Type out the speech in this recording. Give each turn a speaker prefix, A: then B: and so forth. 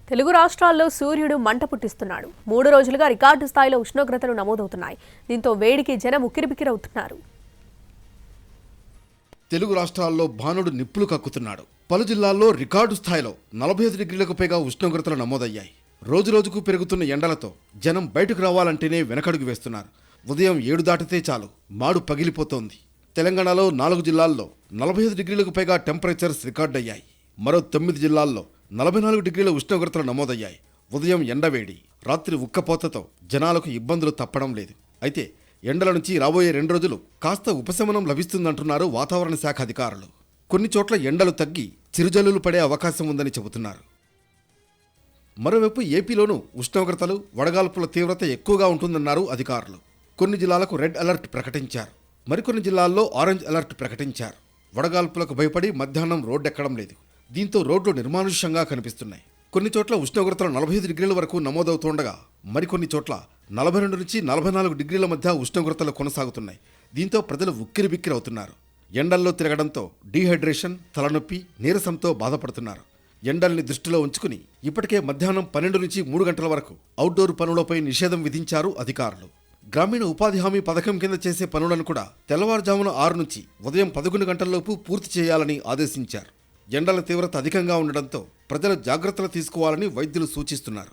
A: తెలుగు రాష్ట్రాల్లో సూర్యుడు మంట పుట్టిస్తున్నాడు. 3 రోజులుగా రికార్డు స్థాయిలో ఉష్ణోగ్రతలు నమోదవుతున్నాయి. దీంతో వేడికి జనం ఉక్కిరిబిక్కిరవుతున్నారు.
B: తెలుగు రాష్ట్రాల్లో భానుడు నిప్పులు కక్కుతున్నాడు. పలు జిల్లాల్లో రికార్డు స్థాయిలో 45 డిగ్రీలకు పైగా ఉష్ణోగ్రతలు నమోదయ్యాయి. రోజురోజుకు పెరుగుతున్న ఎండలతో జనం బయటకు రావాలంటేనే వెనకడుగు వేస్తున్నారు. ఉదయం 7 దాటితే చాలు మాడు పగిలిపోతోంది. తెలంగాణలో 4 జిల్లాల్లో 45 డిగ్రీలకు పైగా టెంపరేచర్స్ రికార్డయ్యాయి. మరో 9 జిల్లాల్లో 44 డిగ్రీల ఉష్ణోగ్రతలు నమోదయ్యాయి. ఉదయం ఎండవేడి, రాత్రి ఉక్కపోతతో జనాలకు ఇబ్బందులు తప్పడం లేదు. అయితే ఎండల నుంచి రాబోయే 2 రోజులు కాస్త ఉపశమనం లభిస్తుందంటున్నారు వాతావరణ శాఖ అధికారులు. కొన్ని చోట్ల ఎండలు తగ్గి చిరుజల్లులు పడే అవకాశం ఉందని చెబుతున్నారు. మరోవైపు ఏపీలోనూ ఉష్ణోగ్రతలు, వడగాల్పుల తీవ్రత ఎక్కువగా ఉంటుందన్నారు అధికారులు. కొన్ని జిల్లాలకు రెడ్ అలర్ట్ ప్రకటించారు. మరికొన్ని జిల్లాల్లో ఆరెంజ్ అలర్ట్ ప్రకటించారు. వడగాల్పులకు భయపడి మధ్యాహ్నం రోడ్డెక్కడం లేదు. దీంతో రోడ్లు నిర్మానుష్యంగా కనిపిస్తున్నాయి. కొన్ని చోట్ల ఉష్ణోగ్రతలు 45 డిగ్రీల వరకు నమోదవుతుండగా మరికొన్ని చోట్ల 42 నుంచి 44 డిగ్రీల మధ్య ఉష్ణోగ్రతలు కొనసాగుతున్నాయి. దీంతో ప్రజలు ఉక్కిరిబిక్కిరవుతున్నారు. ఎండల్లో తిరగడంతో డీహైడ్రేషన్, తలనొప్పి, నీరసంతో బాధపడుతున్నారు. ఎండల్ని దృష్టిలో ఉంచుకుని ఇప్పటికే మధ్యాహ్నం 12 నుంచి 3 గంటల వరకు అవుట్డోర్ పనులపై నిషేధం విధించారు అధికారులు. గ్రామీణ ఉపాధి హామీ పథకం కింద చేసే పనులను కూడా తెల్లవారుజామున 6 నుంచి ఉదయం 11 గంటల్లోపు పూర్తి చేయాలని ఆదేశించారు. ఎండల తీవ్రత అధికంగా ఉండడంతో ప్రజలు జాగ్రత్తలు తీసుకోవాలని వైద్యులు సూచిస్తున్నారు.